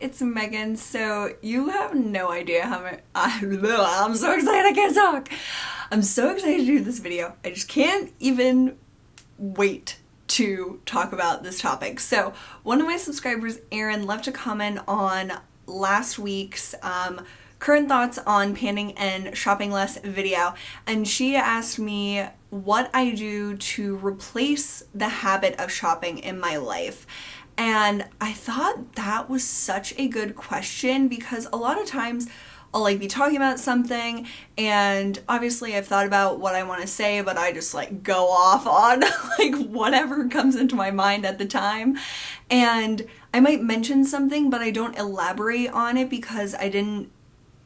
it's Megan. So you have no idea how much I'm so excited I can't talk. I'm so excited to do this video. I just can't even wait to talk about this topic. So one of my subscribers, Erin, left a comment on last week's current thoughts on panning and shopping less video, and she asked me what I do to replace the habit of shopping in my life. And I thought that was such a good question, because a lot of times I'll be talking about something and obviously I've thought about what I want to say, but I just go off on whatever comes into my mind at the time. And I might mention something, but I don't elaborate on it because I didn't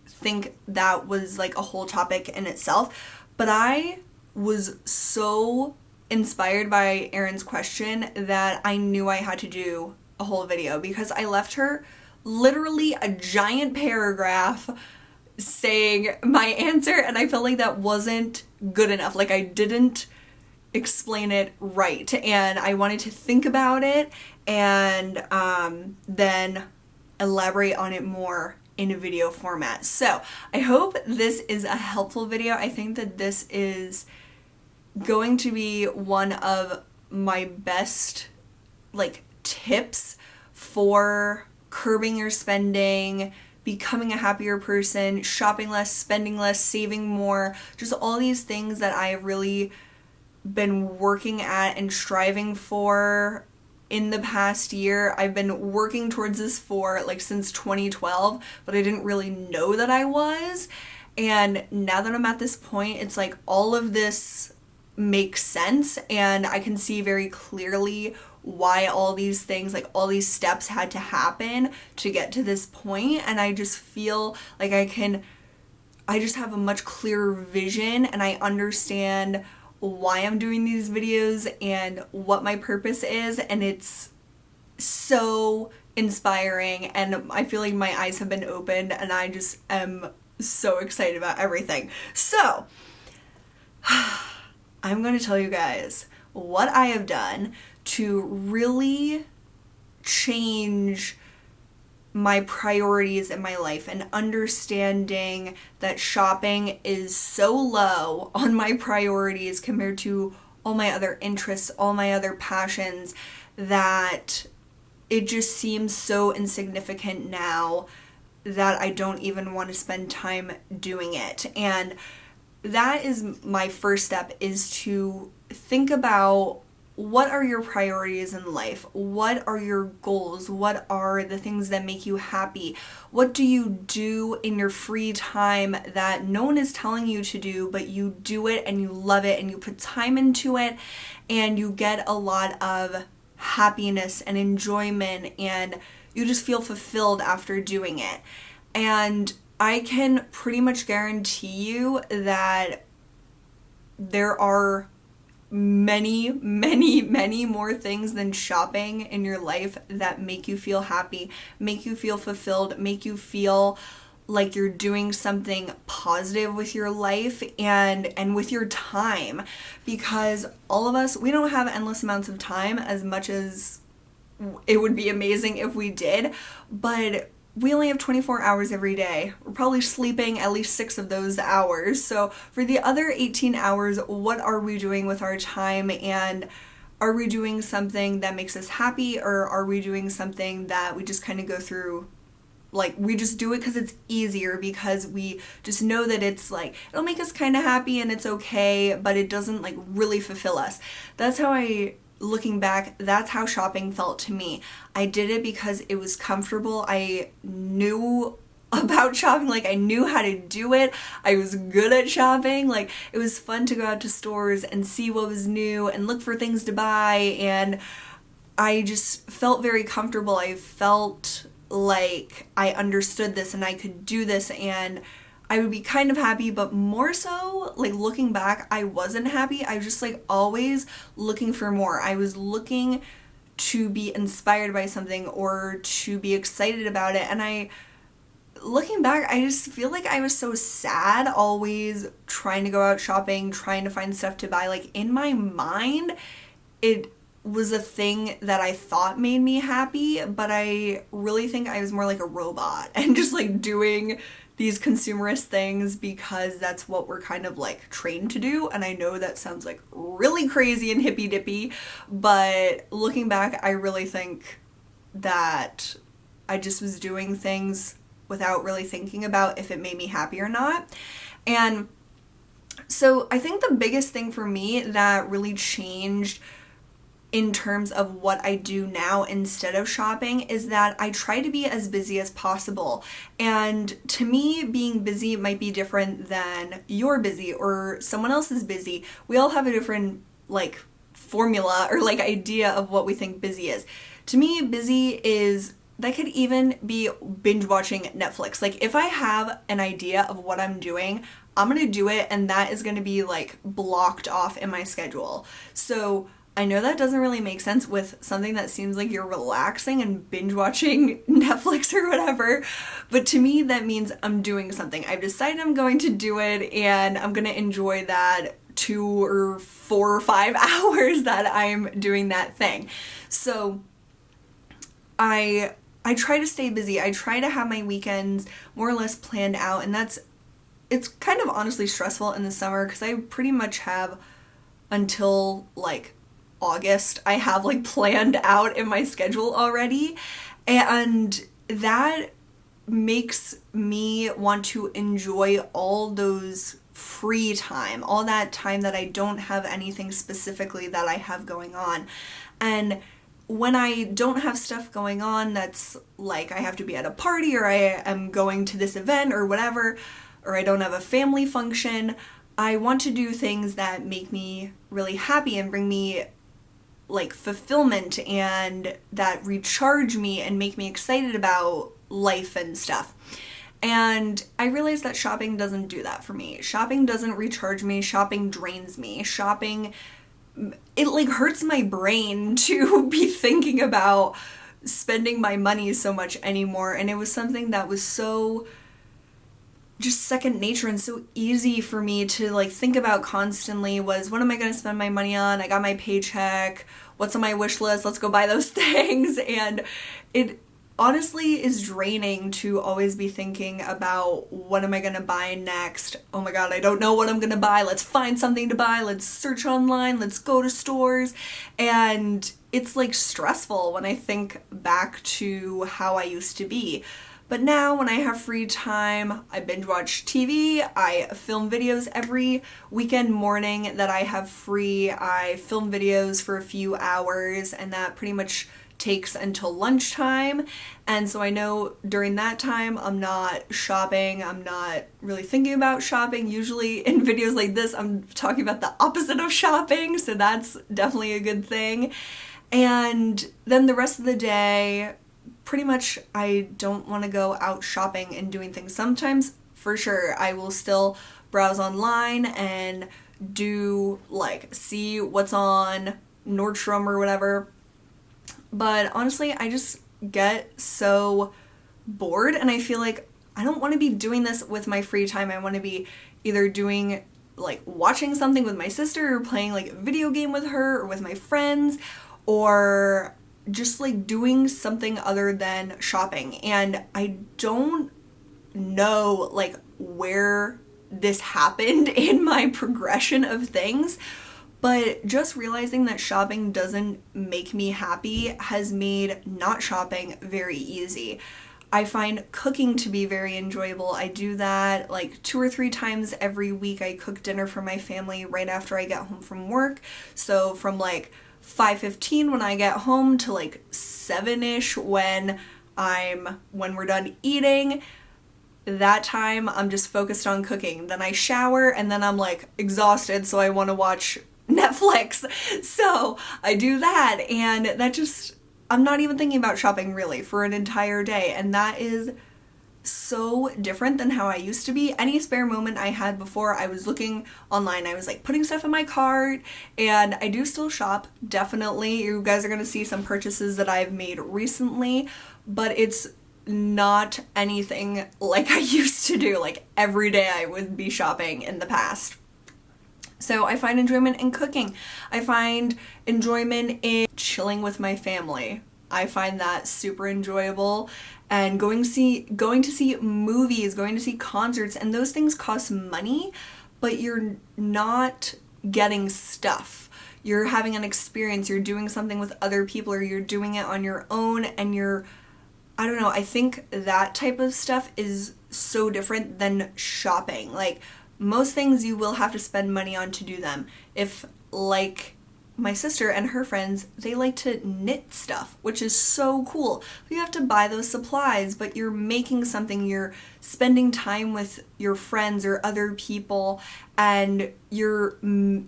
think that was a whole topic in itself. But I was so inspired by Erin's question that I knew I had to do a whole video, because I left her literally a giant paragraph saying my answer, and I felt like that wasn't good enough. I didn't explain it right, and I wanted to think about it and then elaborate on it more in a video format. So I hope this is a helpful video. I think that this is going to be one of my best tips for curbing your spending, becoming a happier person, shopping less, spending less, saving more, just all these things that I have really been working at and striving for in the past year. I've been working towards this for since 2012, but I didn't really know that I was. And now that I'm at this point, it's all of this makes sense, and I can see very clearly why all these things, all these steps had to happen to get to this point. And I just feel like I just have a much clearer vision, and I understand why I'm doing these videos and what my purpose is, and it's so inspiring, and I feel like my eyes have been opened, and I just am so excited about everything. So I'm going to tell you guys what I have done to really change my priorities in my life, and understanding that shopping is so low on my priorities compared to all my other interests, all my other passions, that it just seems so insignificant now that I don't even want to spend time doing it. And that is my first step, is to think about what are your priorities in life? What are your goals? What are the things that make you happy? What do you do in your free time that no one is telling you to do, but you do it and you love it and you put time into it and you get a lot of happiness and enjoyment and you just feel fulfilled after doing it? And I can pretty much guarantee you that there are many more things than shopping in your life that make you feel happy, make you feel fulfilled, make you feel like you're doing something positive with your life and with your time. Because all of us, we don't have endless amounts of time, as much as it would be amazing if we did, but we only have 24 hours every day. We're probably sleeping at least 6 of those hours. So for the other 18 hours, what are we doing with our time? And are we doing something that makes us happy, or are we doing something that we just kind of go through, we just do it because it's easier, because we just know that it's it'll make us kind of happy and it's okay, but it doesn't really fulfill us. That's how looking back, that's how shopping felt to me. I did it because it was comfortable. I knew about shopping, I knew how to do it. I was good at shopping. It was fun to go out to stores and see what was new and look for things to buy, and I just felt very comfortable. I felt like I understood this and I could do this, and I would be kind of happy, but more so, looking back, I wasn't happy. I was just always looking for more. I was looking to be inspired by something or to be excited about it. And looking back, I just feel like I was so sad, always trying to go out shopping, trying to find stuff to buy. In my mind, it was a thing that I thought made me happy, but I really think I was more like a robot and just like doing these consumerist things because that's what we're kind of like trained to do. And I know that sounds like really crazy and hippy dippy, but looking back, I really think that I just was doing things without really thinking about if it made me happy or not. And so I think the biggest thing for me that really changed in terms of what I do now instead of shopping is that I try to be as busy as possible. And to me, being busy might be different than you're busy or someone else is busy. We all have a different like formula or like idea of what we think busy is. To me, busy is, that could even be binge watching Netflix. Like if I have an idea of what I'm doing, I'm gonna do it, and that is gonna be like blocked off in my schedule. So I know that doesn't really make sense with something that seems like you're relaxing and binge watching Netflix or whatever, but to me that means I'm doing something. I've decided I'm going to do it, and I'm gonna enjoy that 2 or 4 or 5 hours that I'm doing that thing. So I try to stay busy. I try to have my weekends more or less planned out, and it's kind of honestly stressful in the summer because I pretty much have until like August I have like planned out in my schedule already, and that makes me want to enjoy all those free time, all that time that I don't have anything specifically that I have going on. And when I don't have stuff going on that's like I have to be at a party or I am going to this event or whatever, or I don't have a family function, I want to do things that make me really happy and bring me like fulfillment and that recharge me and make me excited about life and stuff. And I realized that shopping doesn't do that for me. Shopping doesn't recharge me. Shopping drains me. Shopping, it like hurts my brain to be thinking about spending my money so much anymore. And it was something that was so just second nature and so easy for me to like think about constantly was, what am I going to spend my money on? I got my paycheck. What's on my wish list? Let's go buy those things. And it honestly is draining to always be thinking about what am I going to buy next? Oh my God, I don't know what I'm going to buy. Let's find something to buy. Let's search online. Let's go to stores. And it's like stressful when I think back to how I used to be. But now when I have free time, I binge watch TV, I film videos every weekend morning that I have free. I film videos for a few hours, and that pretty much takes until lunchtime. And so I know during that time I'm not shopping, I'm not really thinking about shopping. Usually in videos like this I'm talking about the opposite of shopping, so that's definitely a good thing. And then the rest of the day, pretty much I don't want to go out shopping and doing things. Sometimes for sure I will still browse online and do like see what's on Nordstrom or whatever. But honestly, I just get so bored and I feel like I don't want to be doing this with my free time. I want to be either doing like watching something with my sister or playing like a video game with her or with my friends, or just like doing something other than shopping. And I don't know like where this happened in my progression of things, but just realizing that shopping doesn't make me happy has made not shopping very easy. I find cooking to be very enjoyable. I do that like 2 or 3 times every week. I cook dinner for my family right after I get home from work. So from like 5:15 when I get home to like 7-ish when we're done eating, that time I'm just focused on cooking. Then I shower and then I'm like exhausted, so I want to watch Netflix. So I do that, and that just, I'm not even thinking about shopping really for an entire day, and that is so different than how I used to be. Any spare moment I had before, I was looking online, I was like putting stuff in my cart, and I do still shop, definitely. You guys are gonna see some purchases that I've made recently, but it's not anything like I used to do. Like every day I would be shopping in the past. So I find enjoyment in cooking. I find enjoyment in chilling with my family. I find that super enjoyable. And going to see movies, going to see concerts, and those things cost money, but you're not getting stuff. You're having an experience, you're doing something with other people, or you're doing it on your own, and I don't know, I think that type of stuff is so different than shopping. Like, most things you will have to spend money on to do them. If, like, my sister and her friends, they like to knit stuff, which is so cool. You have to buy those supplies, but you're making something, you're spending time with your friends or other people, and you're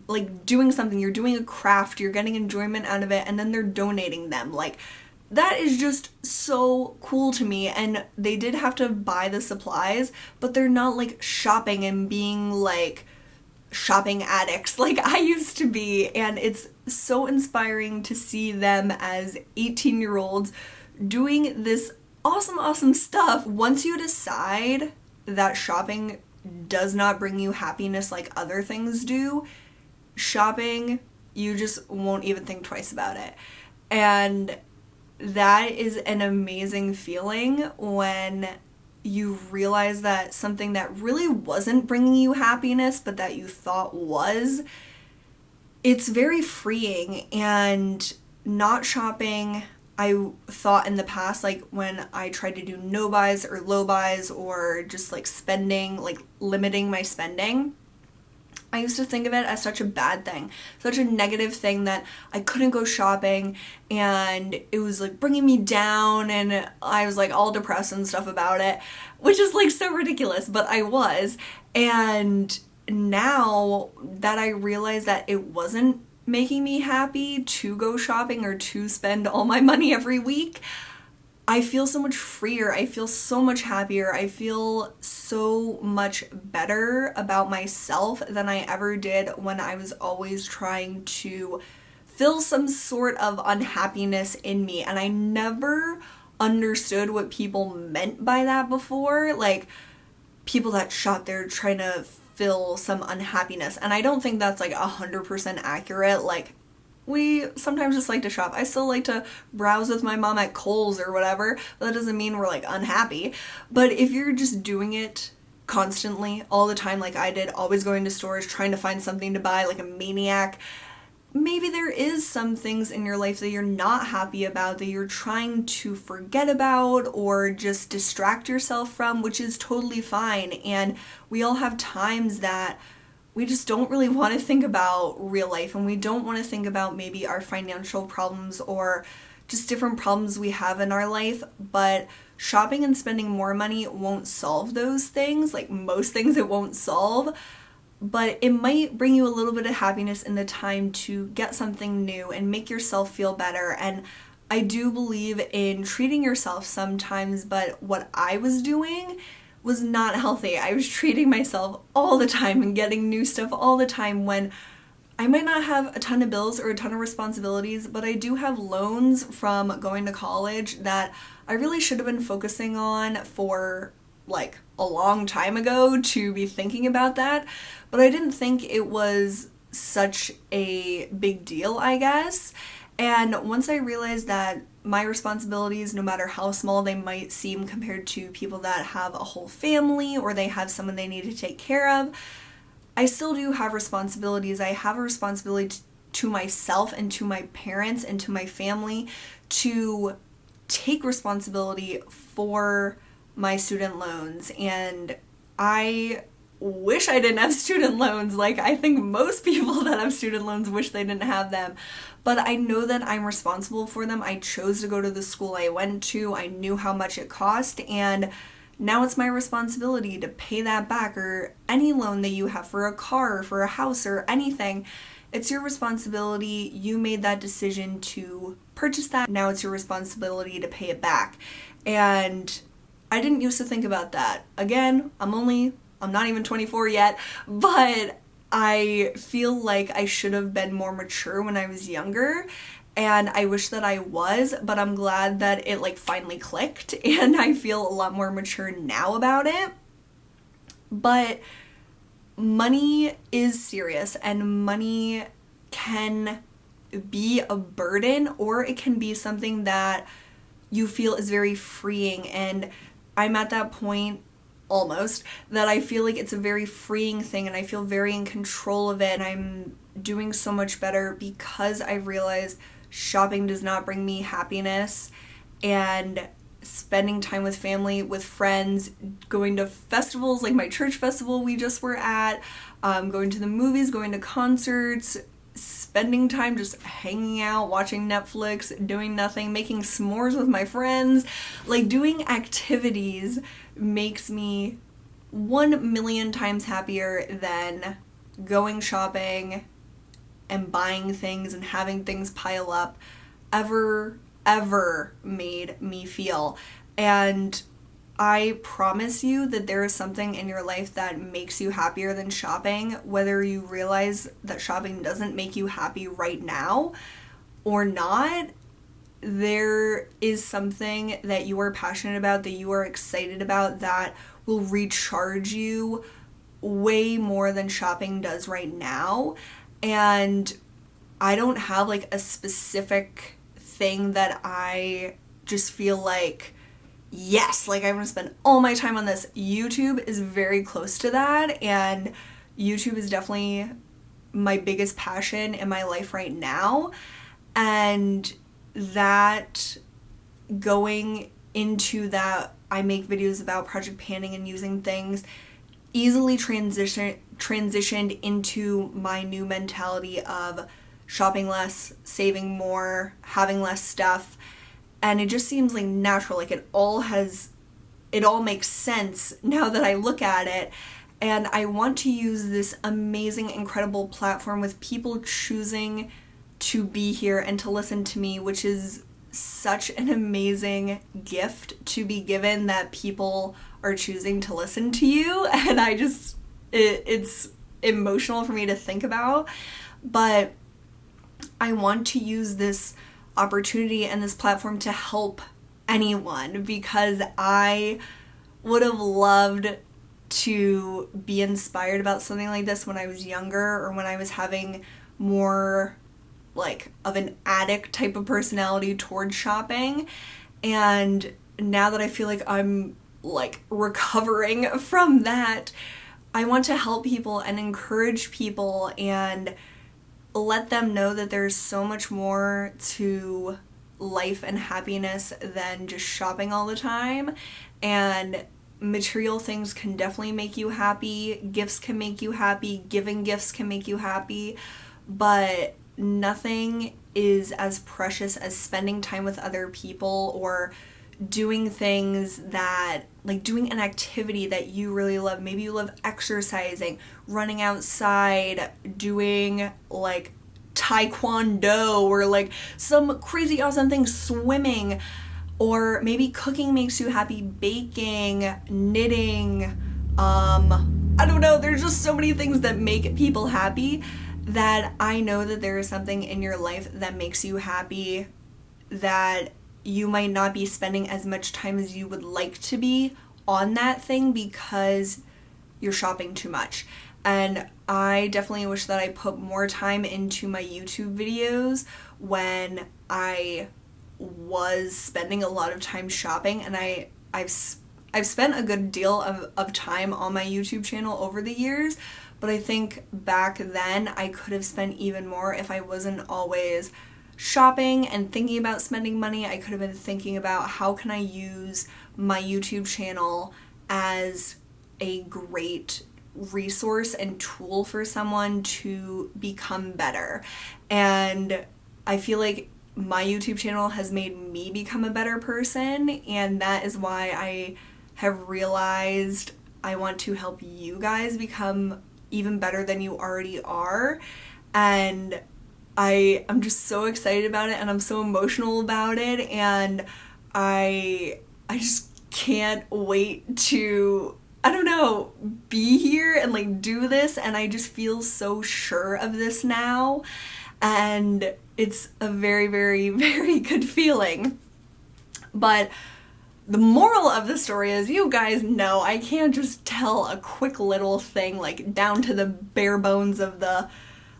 like doing something, you're doing a craft, you're getting enjoyment out of it, and then they're donating them. Like, that is just so cool to me. And they did have to buy the supplies, but they're not like shopping and being like shopping addicts like I used to be, and it's so inspiring to see them as 18-year-olds doing this awesome stuff. Once you decide that shopping does not bring you happiness like other things do, shopping, you just won't even think twice about it. And that is an amazing feeling when you realize that something that really wasn't bringing you happiness, but that you thought was, it's very freeing. And not shopping, I thought in the past, like when I tried to do no buys or low buys, or just like spending, like limiting my spending, I used to think of it as such a bad thing, such a negative thing, that I couldn't go shopping and it was like bringing me down, and I was like all depressed and stuff about it, which is like so ridiculous, but I was. And now that I realize that it wasn't making me happy to go shopping or to spend all my money every week, I feel so much freer, I feel so much happier, I feel so much better about myself than I ever did when I was always trying to fill some sort of unhappiness in me. And I never understood what people meant by that before, like people that shop, they're trying to fill some unhappiness. And I don't think that's like 100% accurate. Like, we sometimes just like to shop. I still like to browse with my mom at Kohl's or whatever, but that doesn't mean we're like unhappy. But if you're just doing it constantly, all the time, like I did, always going to stores, trying to find something to buy like a maniac, maybe there is some things in your life that you're not happy about, that you're trying to forget about or just distract yourself from, which is totally fine. And we all have times that we just don't really want to think about real life, and we don't want to think about maybe our financial problems or just different problems we have in our life. But shopping and spending more money won't solve those things. Like most things it won't solve, but it might bring you a little bit of happiness in the time to get something new and make yourself feel better. And I do believe in treating yourself sometimes, but what I was doing was not healthy. I was treating myself all the time and getting new stuff all the time when I might not have a ton of bills or a ton of responsibilities, but I do have loans from going to college that I really should have been focusing on for like a long time ago to be thinking about that. But I didn't think it was such a big deal, I guess. And once I realized that my responsibilities, no matter how small they might seem compared to people that have a whole family or they have someone they need to take care of, I still do have responsibilities. I have a responsibility to myself and to my parents and to my family to take responsibility for my student loans. And I wish I didn't have student loans. Like, I think most people that have student loans wish they didn't have them. But I know that I'm responsible for them. I chose to go to the school I went to. I knew how much it cost, and now it's my responsibility to pay that back, or any loan that you have for a car or for a house or anything. It's your responsibility. You made that decision to purchase that. Now it's your responsibility to pay it back. And I didn't used to think about that. Again, I'm not even 24 yet, but I feel like I should have been more mature when I was younger, and I wish that I was, but I'm glad that it like finally clicked and I feel a lot more mature now about it. But money is serious, and money can be a burden, or it can be something that you feel is very freeing. And I'm at that point almost that I feel like it's a very freeing thing and I feel very in control of it, and I'm doing so much better because I realized shopping does not bring me happiness, and spending time with family, with friends, going to festivals like my church festival we just were at, going to the movies, going to concerts, spending time just hanging out, watching Netflix, doing nothing, making s'mores with my friends, like doing activities makes me 1,000,000 times happier than going shopping and buying things and having things pile up ever made me feel. And I promise you that there is something in your life that makes you happier than shopping, whether you realize that shopping doesn't make you happy right now or not. There is something that you are passionate about, that you are excited about, that will recharge you way more than shopping does right now. And I don't have like a specific thing that I just feel like, yes, like I'm gonna spend all my time on this. YouTube is very close to that, and YouTube is definitely my biggest passion in my life right now. And that, going into that, I make videos about project panning and using things, easily transitioned into my new mentality of shopping less, saving more, having less stuff. And it just seems like natural, like it all makes sense now that I look at it. And I want to use this amazing, incredible platform with people choosing to be here and to listen to me, which is such an amazing gift to be given, that people are choosing to listen to you. And it's emotional for me to think about. But I want to use this opportunity and this platform to help anyone, because I would have loved to be inspired about something like this when I was younger, or when I was having more like of an addict type of personality towards shopping. And now that I feel like I'm like recovering from that, I want to help people and encourage people and let them know that there's so much more to life and happiness than just shopping all the time. And material things can definitely make you happy, gifts can make you happy, giving gifts can make you happy, but nothing is as precious as spending time with other people, or doing things that, like doing an activity that you really love. Maybe you love exercising, running outside, doing like taekwondo, or like some crazy awesome thing, swimming, or maybe cooking makes you happy, baking, knitting, I don't know, there's just so many things that make people happy, that I know that there is something in your life that makes you happy, that you might not be spending as much time as you would like to be on that thing because you're shopping too much. And I definitely wish that I put more time into my YouTube videos when I was spending a lot of time shopping, and I've spent a good deal of time on my YouTube channel over the years, but I think back then I could have spent even more if I wasn't always shopping and thinking about spending money. I could have been thinking about how can I use my YouTube channel as a great resource and tool for someone to become better. And I feel like my YouTube channel has made me become a better person, and that is why I have realized I want to help you guys become even better than you already are. And I'm just so excited about it, and I'm so emotional about it, and I just can't wait to, I don't know, be here and like do this. And I just feel so sure of this now, and it's a very, very, very good feeling. But the moral of the story is, you guys know I can't just tell a quick little thing like down to the bare bones of the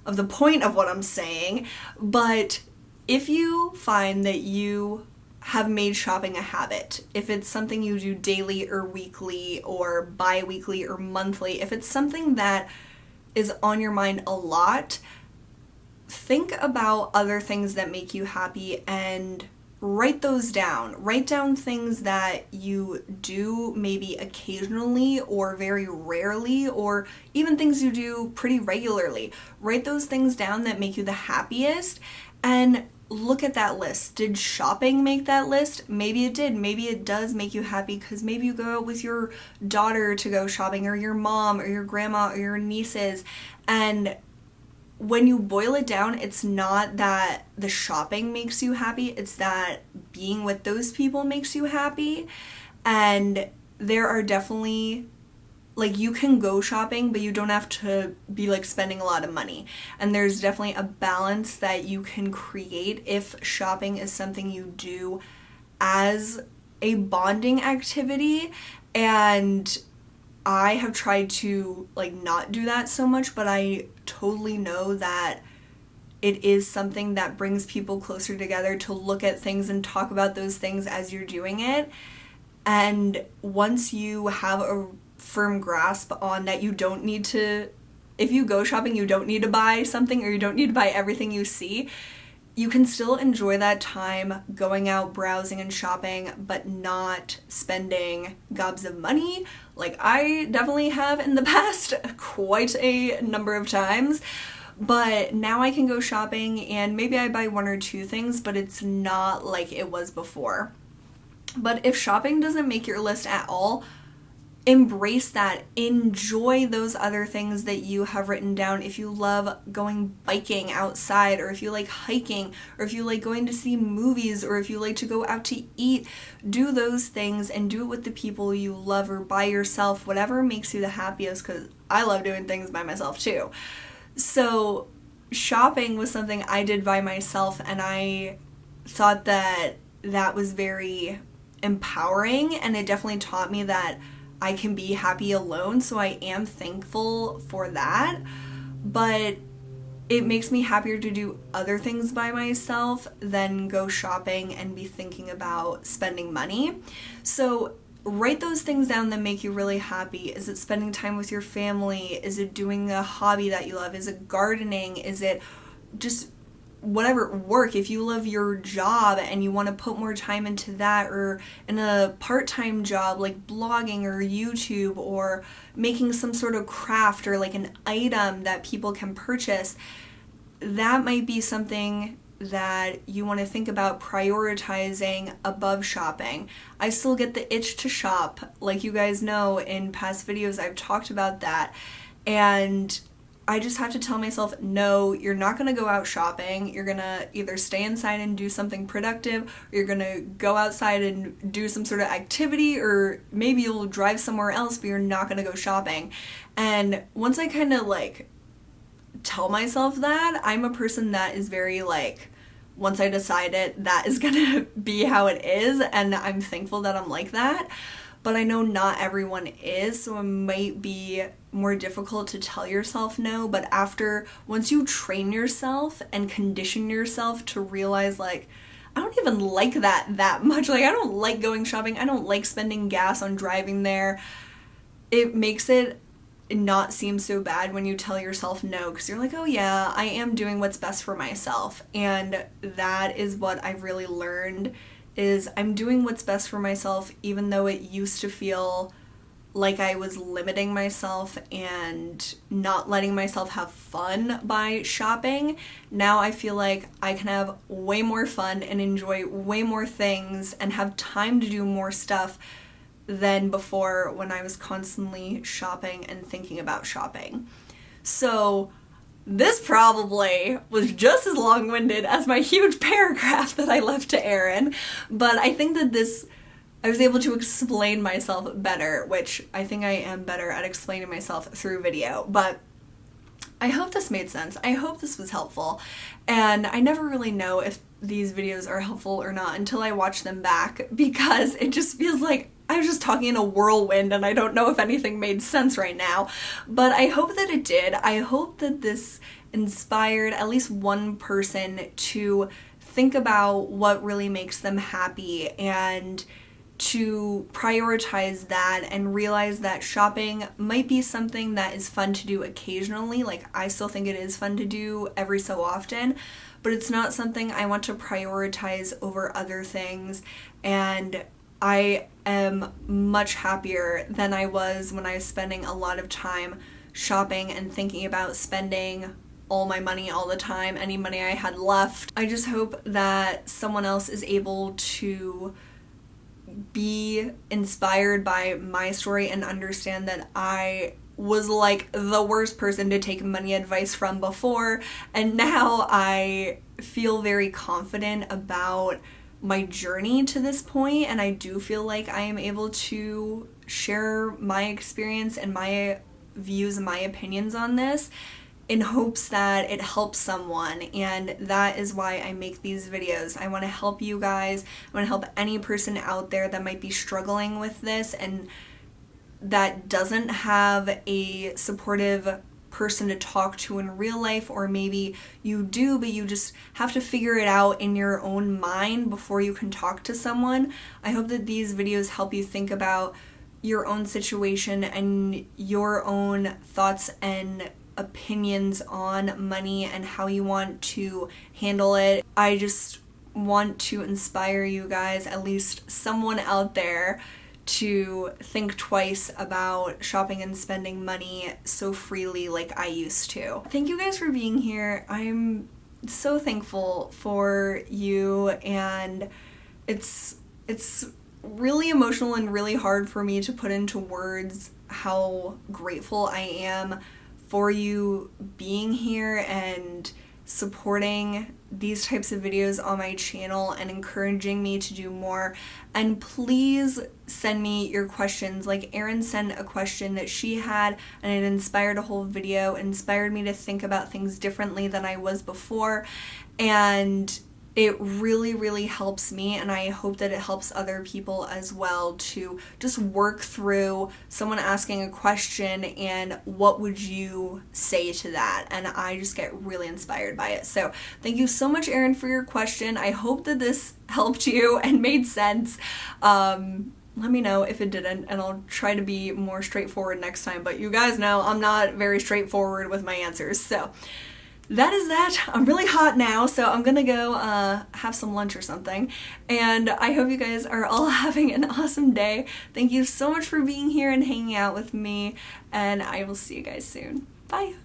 of the point of what I'm saying, but if you find that you have made shopping a habit, if it's something you do daily or weekly or bi-weekly or monthly, if it's something that is on your mind a lot, think about other things that make you happy and write those down. Write down things that you do maybe occasionally or very rarely, or even things you do pretty regularly. Write those things down that make you the happiest and look at that list. Did shopping make that list? Maybe it did. Maybe it does make you happy because maybe you go out with your daughter to go shopping, or your mom or your grandma or your nieces, and when you boil it down, it's not that the shopping makes you happy, it's that being with those people makes you happy. And there are definitely, like, you can go shopping, but you don't have to be like spending a lot of money. And there's definitely a balance that you can create if shopping is something you do as a bonding activity. And I have tried to like not do that so much, but I totally know that it is something that brings people closer together to look at things and talk about those things as you're doing it. And once you have a firm grasp on that, you don't need to, if you go shopping, you don't need to buy something, or you don't need to buy everything you see. You can still enjoy that time going out browsing and shopping, but not spending gobs of money like I definitely have in the past quite a number of times. But now I can go shopping and maybe I buy one or two things, but it's not like it was before. But if shopping doesn't make your list at all, embrace that. Enjoy those other things that you have written down. If you love going biking outside, or if you like hiking, or if you like going to see movies, or if you like to go out to eat, do those things and do it with the people you love or by yourself, whatever makes you the happiest, because I love doing things by myself too. So shopping was something I did by myself, and I thought that that was very empowering, and it definitely taught me that I can be happy alone, so I am thankful for that. But it makes me happier to do other things by myself than go shopping and be thinking about spending money. So write those things down that make you really happy. Is it spending time with your family? Is it doing a hobby that you love? Is it gardening? Is it just whatever, work? If you love your job and you want to put more time into that, or in a part-time job like blogging or YouTube, or making some sort of craft or like an item that people can purchase, that might be something that you want to think about prioritizing above shopping. I still get the itch to shop. Like you guys know, in past videos I've talked about that, and I just have to tell myself, no, you're not going to go out shopping. You're going to either stay inside and do something productive, or you're going to go outside and do some sort of activity, or maybe you'll drive somewhere else, but you're not going to go shopping. And once I kind of like tell myself that, I'm a person that is very like, once I decide it, that is going to be how it is, and I'm thankful that I'm like that. But I know not everyone is, so it might be more difficult to tell yourself no. But once you train yourself and condition yourself to realize, like, I don't even like that much. Like, I don't like going shopping. I don't like spending gas on driving there. It makes it not seem so bad when you tell yourself no, because you're like, oh yeah, I am doing what's best for myself. And that is what I've really learned, is I'm doing what's best for myself, even though it used to feel like I was limiting myself and not letting myself have fun by shopping. Now I feel like I can have way more fun and enjoy way more things and have time to do more stuff than before, when I was constantly shopping and thinking about shopping. So this probably was just as long-winded as my huge paragraph that I left to Erin, but I think that I was able to explain myself better, which I think I am better at explaining myself through video. But I hope this made sense. I hope this was helpful. And I never really know if these videos are helpful or not until I watch them back, because it just feels like I was just talking in a whirlwind and I don't know if anything made sense right now, but I hope that it did. I hope that this inspired at least one person to think about what really makes them happy and to prioritize that and realize that shopping might be something that is fun to do occasionally. Like, I still think it is fun to do every so often, but it's not something I want to prioritize over other things. And I am much happier than I was when I was spending a lot of time shopping and thinking about spending all my money all the time, any money I had left. I just hope that someone else is able to be inspired by my story and understand that I was like the worst person to take money advice from before, and now I feel very confident about my journey to this point, and I do feel like I am able to share my experience and my views and my opinions on this in hopes that it helps someone, and that is why I make these videos. I want to help you guys. I want to help any person out there that might be struggling with this and that doesn't have a supportive person to talk to in real life, or maybe you do but you just have to figure it out in your own mind before you can talk to someone. I hope that these videos help you think about your own situation and your own thoughts and opinions on money and how you want to handle it. I just want to inspire you guys, at least someone out there, to think twice about shopping and spending money so freely like I used to. Thank you guys for being here. I'm so thankful for you, and it's really emotional and really hard for me to put into words how grateful I am for you being here and supporting these types of videos on my channel and encouraging me to do more. And please send me your questions. Like, Erin sent a question that she had and it inspired a whole video, inspired me to think about things differently than I was before, and it really, really helps me, and I hope that it helps other people as well to just work through someone asking a question and what would you say to that, and I just get really inspired by it. So thank you so much, Erin, for your question. I hope that this helped you and made sense. Let me know if it didn't, and I'll try to be more straightforward next time, but you guys know I'm not very straightforward with my answers, so that is that. I'm really hot now, so I'm gonna go have some lunch or something, and I hope you guys are all having an awesome day. Thank you so much for being here and hanging out with me, and I will see you guys soon. Bye!